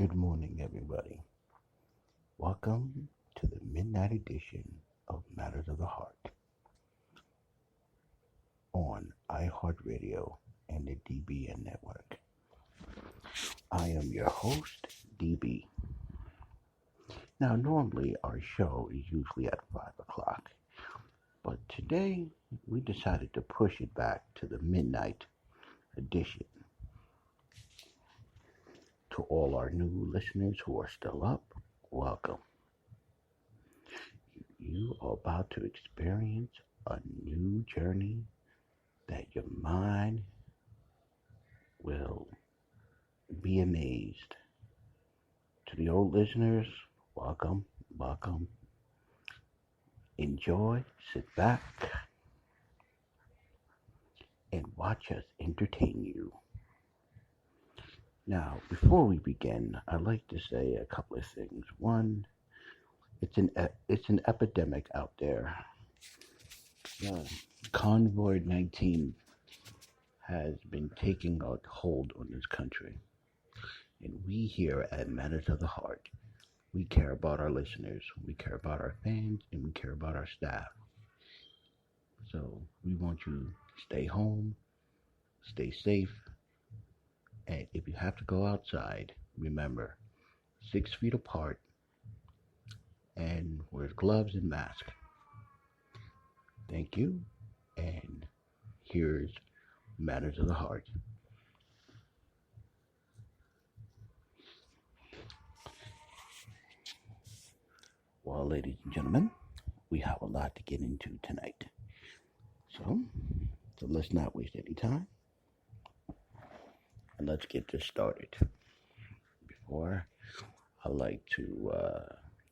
Good morning, everybody. Welcome to the midnight edition of Matters of the Heart on iHeartRadio and the DBN Network. I am your host, DB. Now, normally our show is usually at 5 o'clock, but today we decided to push it back to the midnight edition. To all our new listeners who are still up, welcome. You are about to experience a new journey that your mind will be amazed. To the old listeners, welcome, welcome. Enjoy, sit back, and watch us entertain you. Now, before we begin, I'd like to say a couple of things. One, it's an epidemic out there. COVID-19 has been taking a hold on this country. And we here at Matters of the Heart, we care about our listeners, we care about our fans, and we care about our staff. So we want you to stay home, stay safe, and if you have to go outside, remember, 6 feet apart, and wear gloves and mask. Thank you, and here's Matters of the Heart. Well, ladies and gentlemen, we have a lot to get into tonight. So let's not waste any time, and let's get this started. Before, I'd like to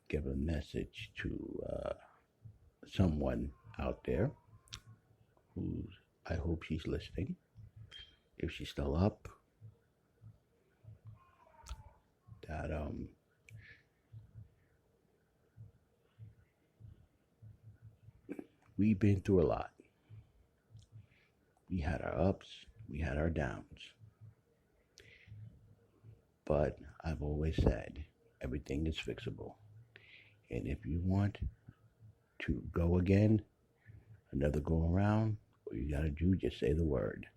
give a message to someone out there who I hope she's listening. If she's still up, that we've been through a lot. We had our ups, we had our downs. But I've always said everything is fixable. And if you want to go again, another go around, all you gotta do is just say the word.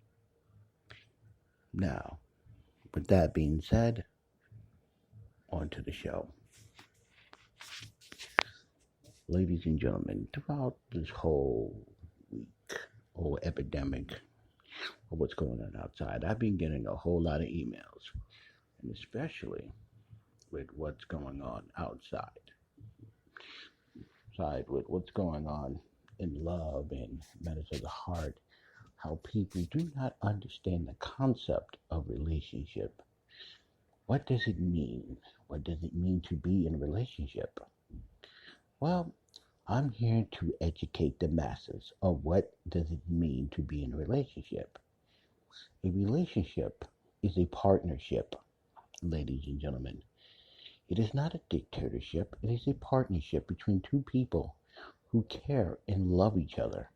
Now, with that being said, on to the show. Ladies and gentlemen, throughout this whole week, whole epidemic of what's going on outside, I've been getting a whole lot of emails, and especially with what's going on outside with what's going on in love and matters of the heart, how people do not understand the concept of relationship. What does it mean? What does it mean to be in a relationship? Well, I'm here to educate the masses of what does it mean to be in a relationship. A relationship is a partnership, ladies and gentlemen. It is not a dictatorship. It is a partnership between two people who care and love each other.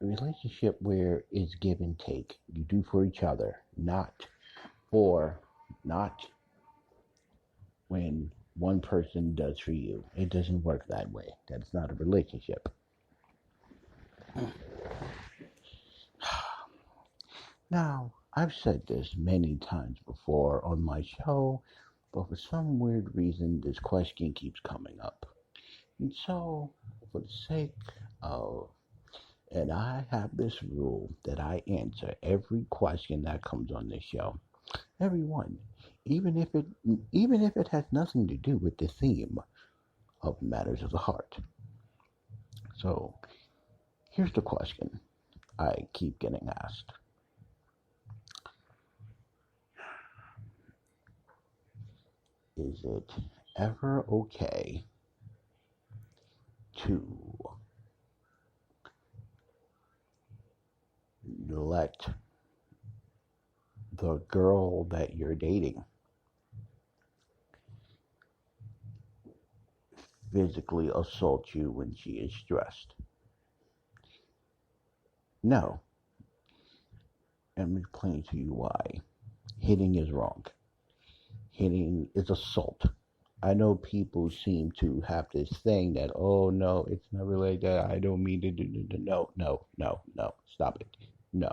A relationship where it's give and take. You do for each other, not when one person does for you. It doesn't work that way. That's not a relationship. Now, I've said this many times before on my show, but for some weird reason, this question keeps coming up. And so, for the sake of, and I have this rule that I answer every question that comes on this show. Every one. Even if it has nothing to do with the theme of Matters of the Heart. So, here's the question I keep getting asked. Is it ever okay to let the girl that you're dating physically assault you when she is stressed? No. Let me explain to you why. Hitting is wrong. Hitting is assault. I know people seem to have this thing that, oh no, it's never like that. I don't mean to do. No, no, no, no. Stop it. No.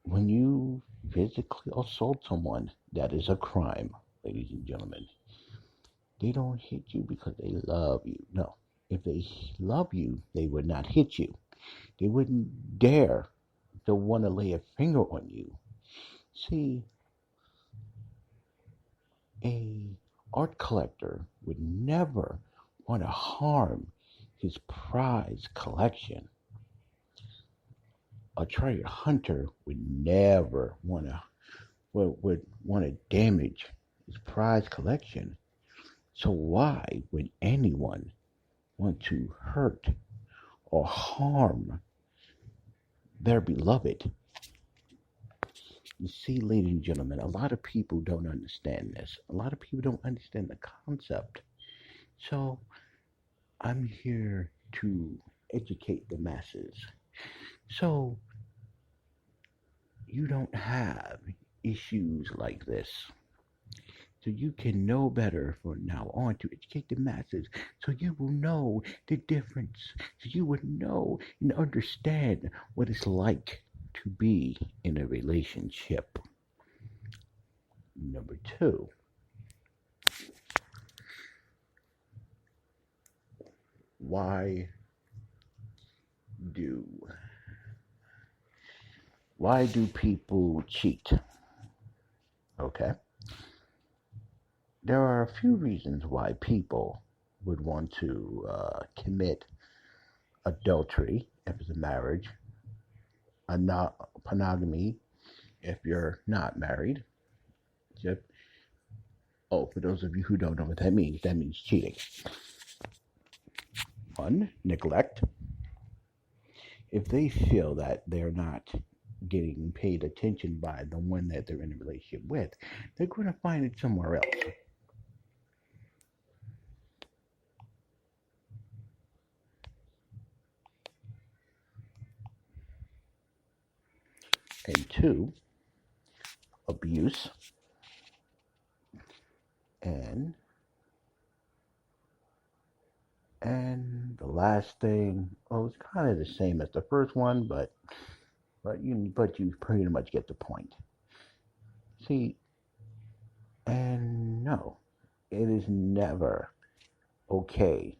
When you physically assault someone, that is a crime, ladies and gentlemen. They don't hit you because they love you. No. If they love you, they would not hit you. They wouldn't dare to want to lay a finger on you. See, a art collector would never want to harm his prize collection. A treasure hunter would never would want to damage his prize collection. So why would anyone want to hurt or harm their beloved? You see, ladies and gentlemen, a lot of people don't understand this. A lot of people don't understand the concept. So I'm here to educate the masses. So you don't have issues like this. So you can know better from now on to educate the masses so you will know the difference. So you would know and understand what it's like to be in a relationship. Number two, why do why do people cheat? Okay. There are a few reasons why people would want to commit adultery if it's a marriage, monogamy if you're not married. Just, for those of you who don't know what that means cheating. One, neglect. If they feel that they're not getting paid attention by the one that they're in a relationship with, they're going to find it somewhere else. And two, abuse. And the last thing, it's kind of the same as the first one, but you pretty much get the point. See, and no, it is never okay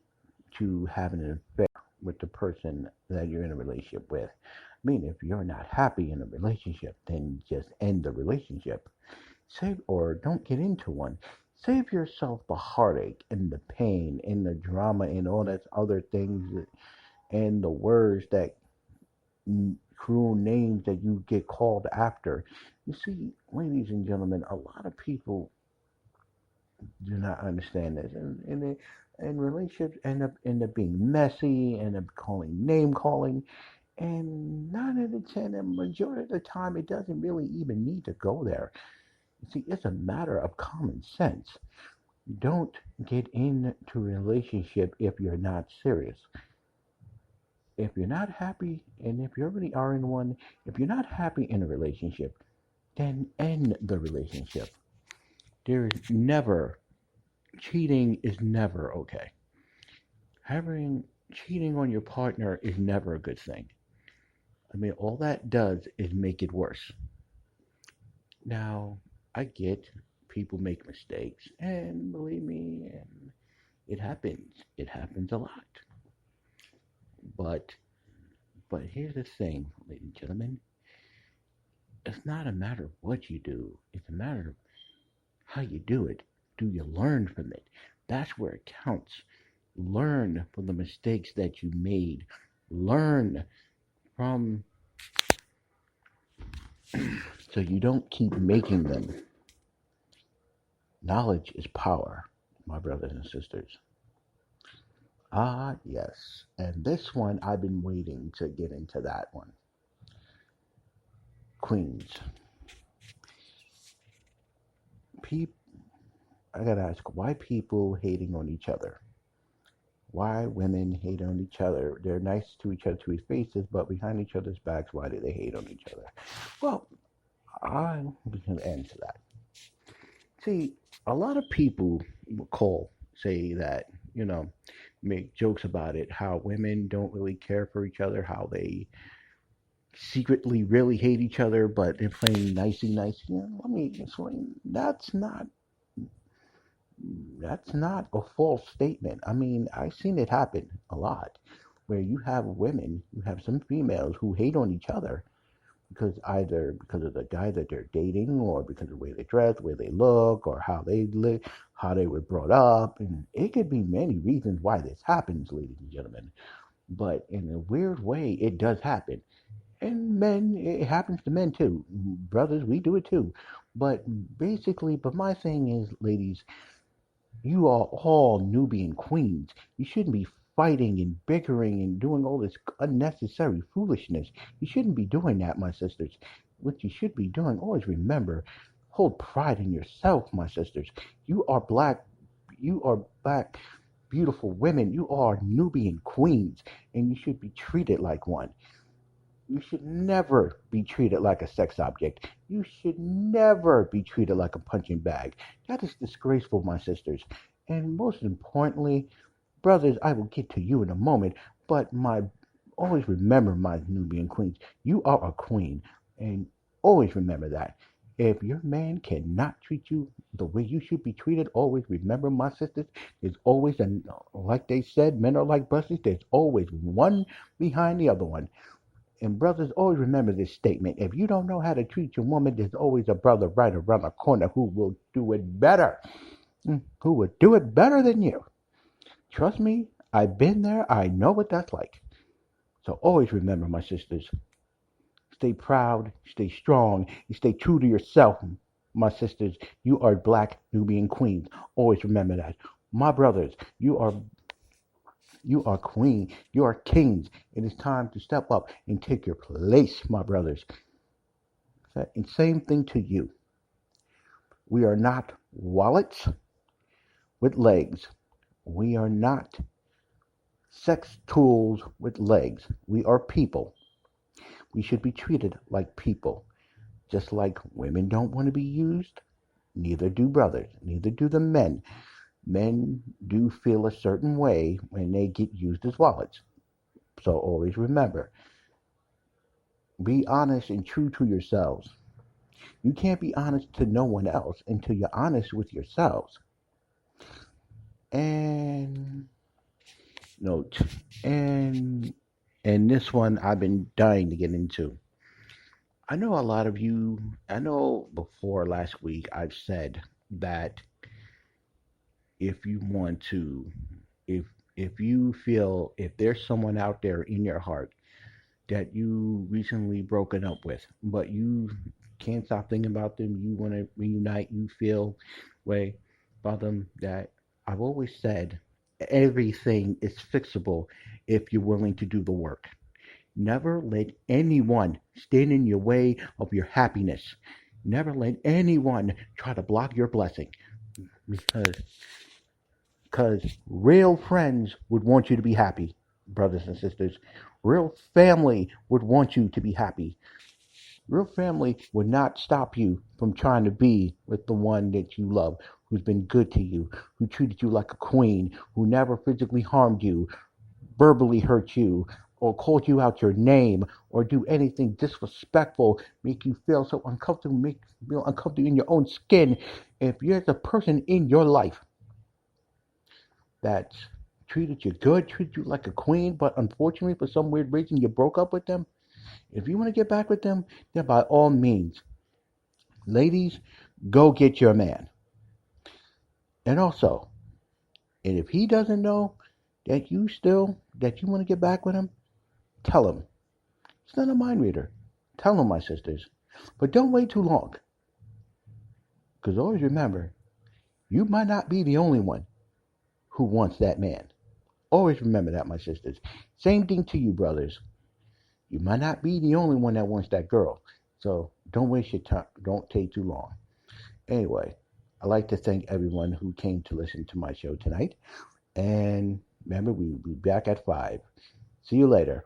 to have an affair with the person that you're in a relationship with. I mean, if you're not happy in a relationship, then just end the relationship. Save or don't get into one. Save yourself the heartache and the pain and the drama and all that other things and the words that cruel names that you get called after. You see, ladies and gentlemen, a lot of people do not understand this, and relationships end up being messy, end up calling name calling, and 9 out of 10, a majority of the time, it doesn't really even need to go there. You see, it's a matter of common sense. Don't get into a relationship if you're not serious. If you're not happy, and if you already are in one, if you're not happy in a relationship, then end the relationship. There is never cheating is never okay. Having cheating on your partner is never a good thing. I mean, all that does is make it worse. Now, I get people make mistakes, and believe me, and it happens. It happens a lot. But here's the thing, ladies and gentlemen. It's not a matter of what you do. It's a matter of how you do it. Do you learn from it? That's where it counts. Learn from the mistakes that you made. Learn from so you don't keep making them. Knowledge is power, my brothers and sisters. Ah, yes. And this one, I've been waiting to get into that one. Queens. Peop- I gotta ask, why people hating on each other? Why women hate on each other? They're nice to each other to each faces, but behind each other's backs, why do they hate on each other? Well, we can answer that. See, a lot of people say that, you know, make jokes about it, how women don't really care for each other, how they secretly really hate each other, but they're playing nicey nice. Let me explain. That's not a false statement. I mean, I've seen it happen a lot, where you have some females who hate on each other because either because of the guy that they're dating, or because of the way they dress, the way they look, or how they live, how they were brought up, and it could be many reasons why this happens, ladies and gentlemen. But in a weird way, it does happen. And men, it happens to men too. Brothers, we do it too. But basically, but my thing is, ladies, you are all Nubian queens. You shouldn't be fighting and bickering and doing all this unnecessary foolishness. You shouldn't be doing that, my sisters. What you should be doing, always remember, hold pride in yourself, my sisters. You are black. You are black, beautiful women. You are Nubian queens, and you should be treated like one. You should never be treated like a sex object. You should never be treated like a punching bag. That is disgraceful, my sisters. And most importantly, brothers, I will get to you in a moment, but my always remember, my Nubian queens, you are a queen, and always remember that. If your man cannot treat you the way you should be treated, always remember, my sisters, there's always, and like they said, men are like buses, there's always one behind the other one. And brothers, always remember this statement. If you don't know how to treat your woman, there's always a brother right around the corner who will do it better. Who will do it better than you. Trust me, I've been there. I know what that's like. So always remember, my sisters, stay proud, stay strong, and stay true to yourself, my sisters. You are black Nubian queens. Always remember that. My brothers, you are queen. You are kings. It is time to step up and take your place, my brothers. And same thing to you. We are not wallets with legs. We are not sex tools with legs. We are people. We should be treated like people. Just like women don't want to be used, neither do brothers, neither do the men. Men do feel a certain way when they get used as wallets. So always remember, be honest and true to yourselves. You can't be honest to no one else until you're honest with yourselves. And note, and this one I've been dying to get into. I know a lot of you. I know before last week I've said that if you want to, if if you feel if there's someone out there in your heart that you recently broken up with, but you can't stop thinking about them, you want to reunite, you feel way about them, that I've always said everything is fixable if you're willing to do the work. Never let anyone stand in your way of your happiness. Never let anyone try to block your blessing, because real friends would want you to be happy, brothers and sisters. Real family would want you to be happy. Real family would not stop you from trying to be with the one that you love, who's been good to you, who treated you like a queen, who never physically harmed you, verbally hurt you, or called you out your name, or do anything disrespectful, make you feel so uncomfortable, make you feel uncomfortable in your own skin. If there's a person in your life that treated you good, treated you like a queen, but unfortunately for some weird reason you broke up with them, if you want to get back with them, then by all means, ladies, go get your man. And also, and if he doesn't know that you want to get back with him, tell him. It's not a mind reader. Tell him, my sisters. But don't wait too long. Because always remember, you might not be the only one who wants that man. Always remember that, my sisters. Same thing to you, brothers. You might not be the only one that wants that girl. So don't waste your time. Don't take too long. Anyway, I'd like to thank everyone who came to listen to my show tonight. And remember, we'll be back at 5. See you later.